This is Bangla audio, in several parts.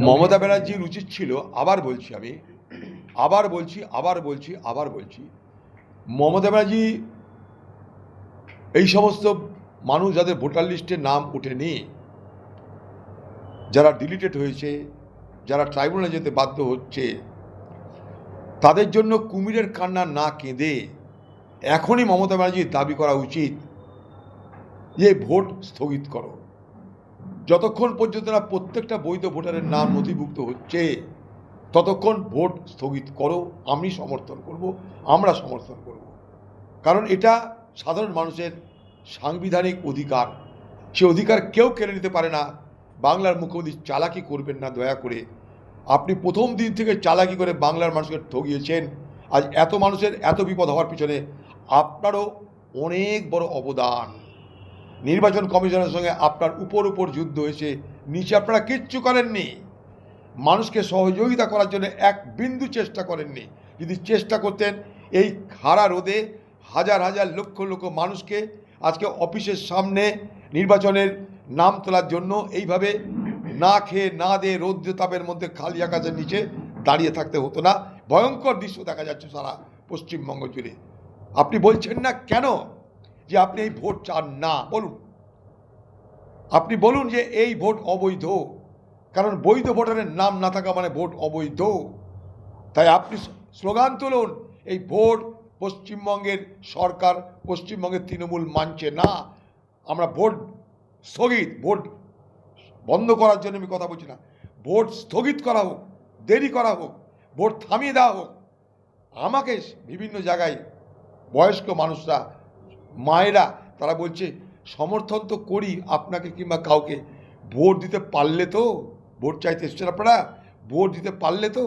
মমতা ব্যানার্জির উচিত ছিল, আবার বলছি, মমতা ব্যানার্জি এই সমস্ত মানুষ যাদের ভোটার লিস্টে নাম ওঠেনি, যারা ডিলিটেড হয়েছে, যারা ট্রাইব্যুনালে যেতে বাধ্য হচ্ছে, তাদের জন্য কুমিরের কান্না না কেঁদে এখনই মমতা ব্যানার্জির দাবি করা উচিত যে ভোট স্থগিত করো। যতক্ষণ পর্যন্ত না প্রত্যেকটা বৈধ ভোটারের নাম নথিভুক্ত হচ্ছে ততক্ষণ ভোট স্থগিত করো। আমরা সমর্থন করব, কারণ এটা সাধারণ মানুষের সাংবিধানিক অধিকার। সে অধিকার কেউ কেড়ে নিতে পারে না। বাংলার মুখ্যমন্ত্রী চালাকি করবেন না দয়া করে। আপনি প্রথম দিন থেকে চালাকি করে বাংলার মানুষকে ঠগিয়েছেন। আজ এত মানুষের এত বিপদ হওয়ার পিছনে আপনারও অনেক বড় অবদান। নির্বাচন কমিশনের সঙ্গে আপনার উপর যুদ্ধ হয়েছে, নিচে আপনারা কিচ্ছু করেননি। মানুষকে সহযোগিতা করার জন্য এক বিন্দু চেষ্টা করেননি। যদি চেষ্টা করতেন, এই খাড়া রোদে হাজার হাজার লক্ষ লক্ষ মানুষকে আজকে অফিসের সামনে নির্বাচনের নাম তোলার জন্য এইভাবে না খেয়ে না দিয়ে রৌদ্র তাপের মধ্যে খালি আকাশের নিচে দাঁড়িয়ে থাকতে হতো না। ভয়ঙ্কর দৃশ্য দেখা যাচ্ছে সারা পশ্চিমবঙ্গ জুড়ে। আপনি বলছেন না কেন যে আপনি এই ভোট চান না? বলুন, আপনি বলুন যে এই ভোট অবৈধ, কারণ বৈধ ভোটারের নাম না থাকা মানে ভোট অবৈধ। তাই আপনি স্লোগান তুলুন, এই ভোট পশ্চিমবঙ্গের সরকার, পশ্চিমবঙ্গের তৃণমূল মানছে না। আমরা ভোট স্থগিত, ভোট বন্ধ করার জন্য আমি কথা বলছি না। ভোট স্থগিত করা হোক, দেরি করা হোক, ভোট থামিয়ে দেওয়া হোক। আমাকে বিভিন্ন জায়গায় বয়স্ক মানুষরা, মায়েরা, তারা বলছে সমর্থন তো করি আপনাকে কিংবা কাউকে, ভোট দিতে পারলে তো, ভোট চাইতে এসছেন আপনারা, ভোট দিতে পারলে তো।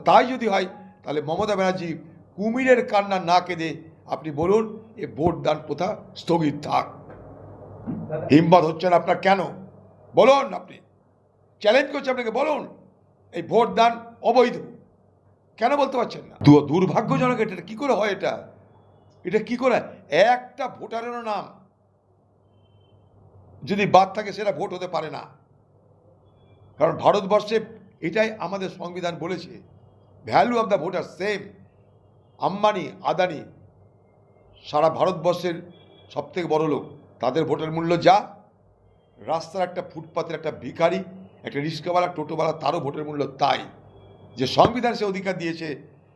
তাই যদি হয় তাহলে মমতা ব্যানার্জি কুমিরের কান্না না কেঁদে আপনি বলুন এ ভোট দান প্রথা স্থগিত থাক। হিম্মত হচ্ছে না আপনার কেন? বলুন, আপনি চ্যালেঞ্জ করছে আপনাকে, বলুন এই ভোট দান অবৈধ। কেন বলতে পারছেন না? দুর্ভাগ্যজনক। এটা কি করে হয়? এটা কি করে? একটা ভোটারেরও নাম যদি বাদ থাকে সেটা ভোট হতে পারে না। কারণ ভারতবর্ষে এটাই আমাদের সংবিধান বলেছে, value of the voter same. Ambani, Adani সারা ভারতবর্ষের সবথেকে বড় লোক, তাদের ভোটের মূল্য যা, রাস্তার একটা ফুটপাতের একটা ভিখারি, একটা রিক্সাওয়ালা, টোটোওয়ালা, তারও ভোটের মূল্য তাই। যে সংবিধান সে অধিকার দিয়েছে,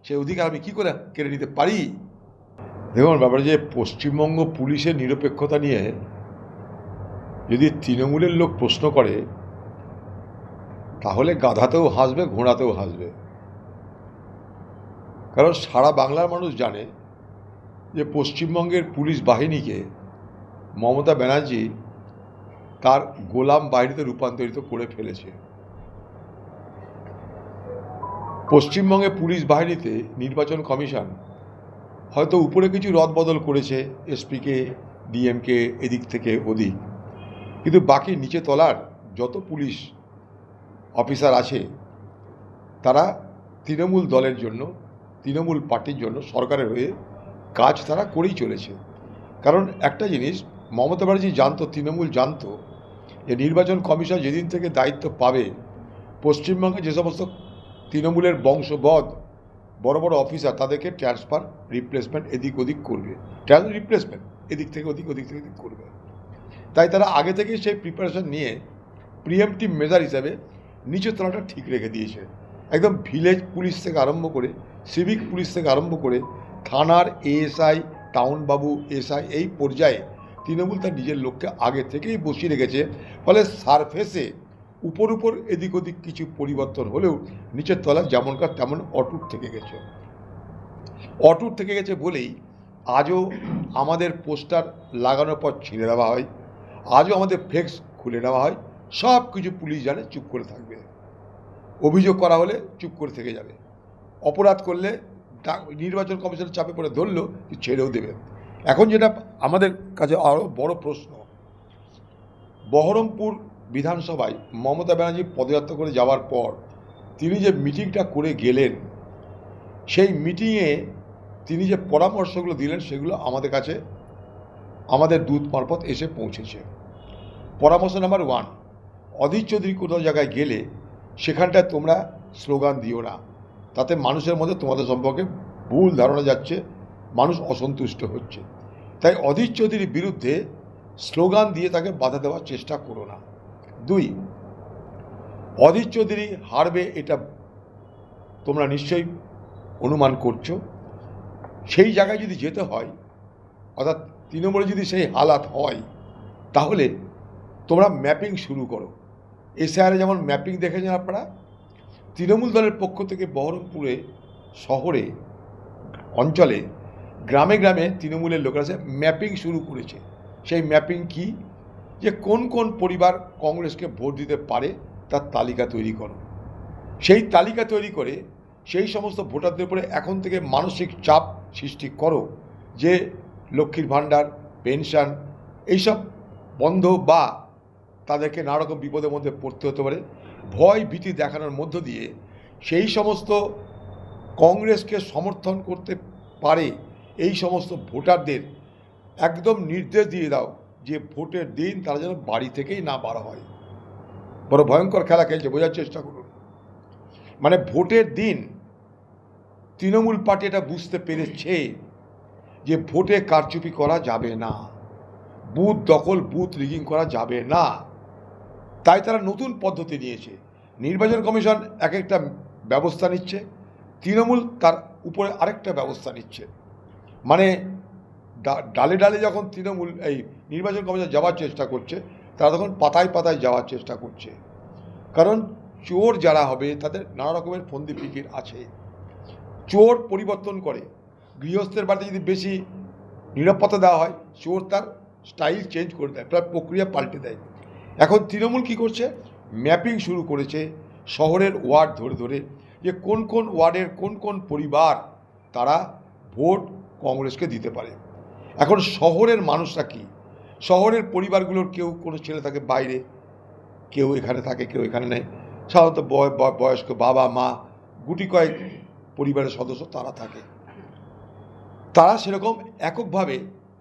সেই অধিকার আমি কী করে কেড়ে নিতে পারি? দেখুন ব্যাপারে যে পশ্চিমবঙ্গ পুলিশের নিরপেক্ষতা নিয়ে যদি তৃণমূলের লোক প্রশ্ন করে তাহলে গাধাতেও হাসবে, ঘোড়াতেও হাসবে। কারণ সারা বাংলার মানুষ জানে যে পশ্চিমবঙ্গের পুলিশ বাহিনীকে মমতা ব্যানার্জি তার গোলাম বাহিনীতে রূপান্তরিত করে ফেলেছে। পশ্চিমবঙ্গে পুলিশ বাহিনীতে নির্বাচন কমিশন হয়তো উপরে কিছু রদবদল করেছে, এসপিকে, ডিএমকে, এদিক থেকে ওদিক, কিন্তু বাকি নিচে তলার যত পুলিশ অফিসার আছে তারা তৃণমূল দলের জন্য, তৃণমূল পার্টির জন্য, সরকারের হয়ে কাজ তারা করেই চলেছে। কারণ একটা জিনিস মমতা ব্যানার্জি জানতো, তৃণমূল জানতো যে নির্বাচন কমিশন যেদিন থেকে দায়িত্ব পাবে, পশ্চিমবঙ্গে যে সমস্ত তৃণমূলের বংশবদ বড় বড় অফিসার তাদেরকে ট্রান্সফার, রিপ্লেসমেন্ট এদিক ওদিক করবে, রিপ্লেসমেন্ট এদিক থেকে ওদিক, ওদিক থেকে এদিক করবে। তাই তারা আগে থেকেই সেই প্রিপারেশন নিয়ে প্রিএমটিভ মেজার হিসাবে নিচের তলাটা ঠিক রেখে দিয়েছে। একদম ভিলেজ পুলিশ থেকে আরম্ভ করে, সিভিক পুলিশ থেকে আরম্ভ করে, থানার এএসআই, টাউনবাবু, এসআই, এই পর্যায়ে তৃণমূল তার নিজের লোককে আগে থেকেই বসিয়ে রেখেছে। ফলে সারফেসে উপর এদিক ওদিক কিছু পরিবর্তন হলেও নিচের তলা যেমনকার তেমন অটুট থেকে গেছে। অটুট থেকে গেছে বলেই আজও আমাদের পোস্টার লাগানোর পর ছিঁড়ে দেওয়া হয়, আজও আমাদের ফ্লেক্স খুলে নেওয়া হয়। সব কিছু পুলিশ জানে, চুপ করে থাকবে। অভিযোগ করা হলে চুপ করে থেকে যাবে, অপরাধ করলে নির্বাচন কমিশনের চাপে পড়ে ধরলেও ছেড়েও দেবে। এখন যেটা আমাদের কাছে আরও বড় প্রশ্ন, বহরমপুর বিধানসভায় মমতা ব্যানার্জি পদযাত্রা করে যাওয়ার পর তিনি যে মিটিংটা করে গেলেন, সেই মিটিংয়ে তিনি যে পরামর্শগুলো দিলেন সেগুলো আমাদের কাছে আমাদের দূত মারফত এসে পৌঁছেছে। পরামর্শ নাম্বার 1, অধীর চৌধুরী কোথাও জায়গায় গেলে সেখানটায় তোমরা স্লোগান দিও না, তাতে মানুষের মধ্যে তোমাদের সম্পর্কে ভুল ধারণা যাচ্ছে, মানুষ অসন্তুষ্ট হচ্ছে। তাই অধীর চৌধুরীর বিরুদ্ধে স্লোগান দিয়ে তাকে বাধা দেওয়ার চেষ্টা করো না। 2, অধীর চৌধুরী হারবে এটা তোমরা নিশ্চয়ই অনুমান করছো। সেই জায়গায় যদি যেতে হয়, অর্থাৎ তৃণমূলে যদি সেই হালাত হয়, তাহলে তোমরা ম্যাপিং শুরু করো। এসআইআরে যেমন ম্যাপিং দেখেছেন আপনারা, তৃণমূল দলের পক্ষ থেকে বহরমপুরে শহরে, অঞ্চলে, গ্রামে গ্রামে তৃণমূলের লোকেরা সে ম্যাপিং শুরু করেছে। সেই ম্যাপিং কি, যে কোন কোন পরিবার কংগ্রেসকে ভোট দিতে পারে তার তালিকা তৈরি করো। সেই তালিকা তৈরি করে সেই সমস্ত ভোটারদের উপরে এখন থেকে মানসিক চাপ সৃষ্টি করো যে লক্ষ্মীর ভাণ্ডার, পেনশন এইসব বন্ধ বা তাদেরকে নানা রকম বিপদের মধ্যে পড়তে হতে পারে। ভয় ভীতি দেখানোর মধ্য দিয়ে সেই সমস্ত কংগ্রেসকে সমর্থন করতে পারে এই সমস্ত ভোটারদের একদম নির্দেশ দিয়ে দাও যে ভোটের দিন তারা যেন বাড়ি থেকেই না বার হয়। বড় ভয়ঙ্কর খেলা খেলছে, বোঝার চেষ্টা করুন। মানে ভোটের দিন তৃণমূল পার্টি এটা বুঝতে পেরেছে যে ভোটে কারচুপি করা যাবে না, বুথ দখল, বুথ রিগিং করা যাবে না। তাই তারা নতুন পদ্ধতি নিয়েছে। নির্বাচন কমিশন এক একটা ব্যবস্থা নিচ্ছে, তৃণমূল তার উপরে আরেকটা ব্যবস্থা নিচ্ছে। মানে ডালে ডালে যখন তৃণমূল এই নির্বাচন কমিশন যাওয়ার চেষ্টা করছে, তারা তখন পাতায় পাতায় যাওয়ার চেষ্টা করছে। কারণ চোর যারা হবে তাদের নানা রকমের ফন্দি ফিকির আছে। চোর পরিবর্তন করে, গৃহস্থের বাড়িতে যদি বেশি নিরাপত্তা দেওয়া হয়, চোর তার স্টাইল চেঞ্জ করে দেয়, প্রায় প্রক্রিয়া পাল্টে দেয়। এখন তৃণমূল কী করছে, ম্যাপিং শুরু করেছে শহরের ওয়ার্ড ধরে ধরে, যে কোন কোন ওয়ার্ডের কোন কোন পরিবার তারা ভোট কংগ্রেসকে দিতে পারে। এখন শহরের মানুষরা কি, শহরের পরিবারগুলোর কেউ কোনো ছেলে থাকে বাইরে, কেউ এখানে থাকে, কেউ এখানে নেই, সাধারণত বয়স্ক বাবা মা, গুটি কয়েক পরিবারের সদস্য তারা থাকে। তারা সেরকম এককভাবে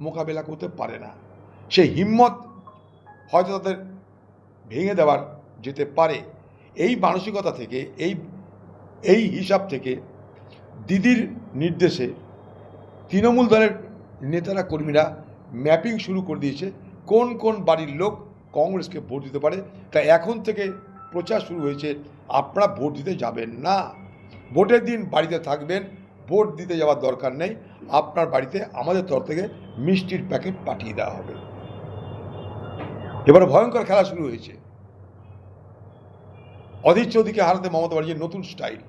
মোকাবেলা করতে পারে না। সেই হিম্মত হয়তো তাদের ভেঙে দেওয়ার যেতে পারে। এই মানসিকতা থেকে, এই হিসাব থেকে দিদির নির্দেশে তৃণমূল দলের নেতারা কর্মীরা ম্যাপিং শুরু করে দিয়েছে কোন কোন বাড়ির লোক কংগ্রেসকে ভোট দিতে পারে। তাই এখন থেকে প্রচার শুরু হয়েছে, আপনারা ভোট দিতে যাবেন না, ভোটের দিন বাড়িতে থাকবেন, ভোট দিতে যাওয়ার দরকার নেই, আপনার বাড়িতে আমাদের তরফ থেকে মিষ্টির প্যাকেট পাঠিয়ে দেওয়া হবে। এবার ভয়ঙ্কর খেলা শুরু হয়েছে। অধীর চৌধুরীকে হারাতে মমতা ব্যানার্জির নতুন স্টাইল।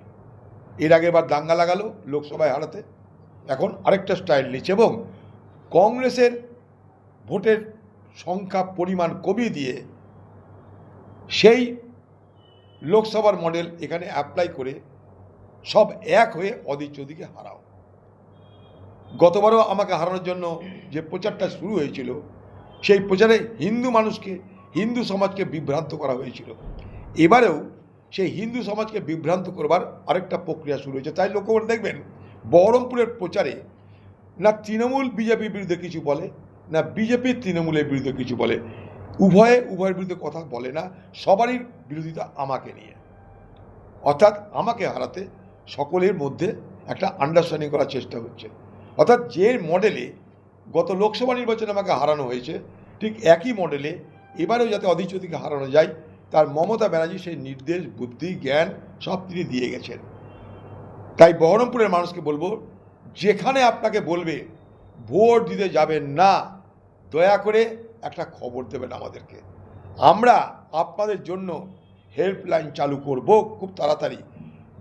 এর আগে এবার দাঙ্গা লাগালো লোকসভায় হারাতে, এখন আরেকটা স্টাইল নিচ্ছে এবং কংগ্রেসের ভোটের সংখ্যা পরিমাণ কমিয়ে দিয়ে সেই লোকসভার মডেল এখানে অ্যাপ্লাই করে সব এক হয়ে অধীর চৌধুরীকে হারাও। গতবারও আমাকে হারানোর জন্য যে প্রচারটা শুরু হয়েছিল, সেই প্রচারে হিন্দু মানুষকে, হিন্দু সমাজকে বিভ্রান্ত করা হয়েছিল। এবারেও সেই হিন্দু সমাজকে বিভ্রান্ত করবার আরেকটা প্রক্রিয়া শুরু হয়েছে। তাই লক্ষ্য করে দেখবেন, বহরমপুরের প্রচারে না তৃণমূল বিজেপির বিরুদ্ধে কিছু বলে, না বিজেপি তৃণমূলের বিরুদ্ধে কিছু বলে, উভয়ের বিরুদ্ধে কথা বলে না, সবারই বিরোধিতা আমাকে নিয়ে। অর্থাৎ আমাকে হারাতে সকলের মধ্যে একটা আন্ডারস্ট্যান্ডিং করার চেষ্টা হচ্ছে। অর্থাৎ যে মডেলে গত লোকসভা নির্বাচনে আমাকে হারানো হয়েছে, ঠিক একই মডেলে এবারেও যাতে অধীর চৌধুরীকে হারানো যায়, তার মমতা ব্যানার্জি সেই নির্দেশ, বুদ্ধি, জ্ঞান সব তিনি দিয়ে গেছেন। তাই বহরমপুরের মানুষকে বলবো, যেখানে আপনাকে বলবে ভোট দিতে যাবেন না, দয়া করে একটা খবর দেবেন আমাদেরকে। আমরা আপনাদের জন্য হেল্পলাইন চালু করব খুব তাড়াতাড়ি।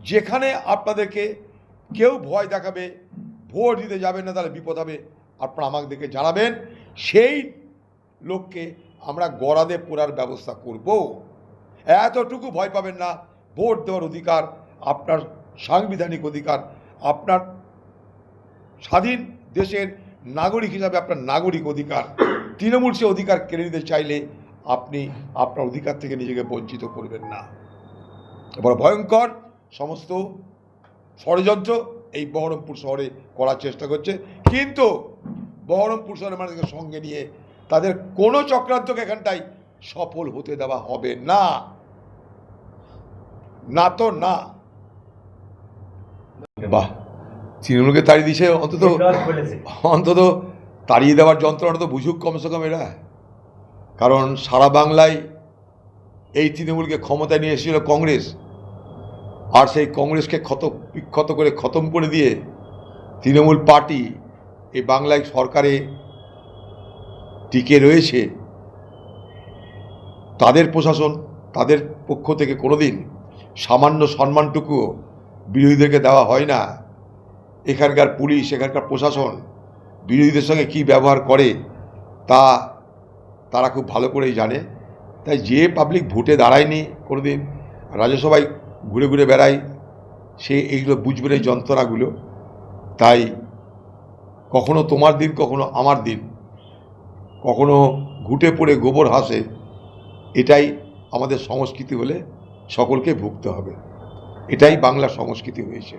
যেখানে আপনাদেরকে কেউ ভয় দেখাবে ভোট দিতে যাবেন না, তাহলে বিপদ হবে, আপনারা আমাদেরকে জানাবেন, সেই লোককে আমরা গড়াদে পোড়ার ব্যবস্থা করব। এতটুকু ভয় পাবেন না। ভোট দেওয়ার অধিকার আপনার সাংবিধানিক অধিকার, আপনার স্বাধীন দেশের নাগরিক হিসাবে আপনার নাগরিক অধিকার। তৃণমূল সে অধিকার কেড়ে নিতে চাইলে আপনি আপনার অধিকার থেকে নিজেকে বঞ্চিত করবেন না। বড় ভয়ঙ্কর সমস্ত ষড়যন্ত্র এই বহরমপুর শহরে করার চেষ্টা করছে, কিন্তু বহরমপুর শহরের মানুষকে সঙ্গে নিয়ে তাদের কোনো চক্রান্তকে এখানটায় সফল হতে দেওয়া হবে না। না তো না। বাহ, তৃণমূলকে তাড়িয়ে দিয়েছে, অন্তত তাড়িয়ে দেওয়ার যন্ত্রণা তো বুঝুক কমসে কম এরা। কারণ সারা বাংলায় এই তৃণমূলকে ক্ষমতায় নিয়ে এসেছিল কংগ্রেস, আর সেই কংগ্রেসকে বিক্ষত করে খতম করে দিয়ে তৃণমূল পার্টি এই বাংলায় সরকারে টিকে রয়েছে। তাদের প্রশাসন, তাদের পক্ষ থেকে কোনোদিন সামান্য সম্মানটুকুও বিরোধীদেরকে দেওয়া হয় না। এখানকার পুলিশ, এখানকার প্রশাসন বিরোধীদের সঙ্গে কী ব্যবহার করে তা তারা খুব ভালো করেই জানে। তাই যে পাবলিক ভোটে দাঁড়ায়নি কোনোদিন, রাজ্যসভায় ঘুরে ঘুরে বেড়ায়, সে এইগুলো বুঝবে না, এই যন্ত্রণাগুলো। তাই কখনো তোমার দিন, কখনো আমার দিন, কখনো ঘুটে পড়ে গোবর হাসে, এটাই আমাদের সংস্কৃতি হলে সকলকে ভুগতে হবে। এটাই বাংলা সংস্কৃতি হয়েছে।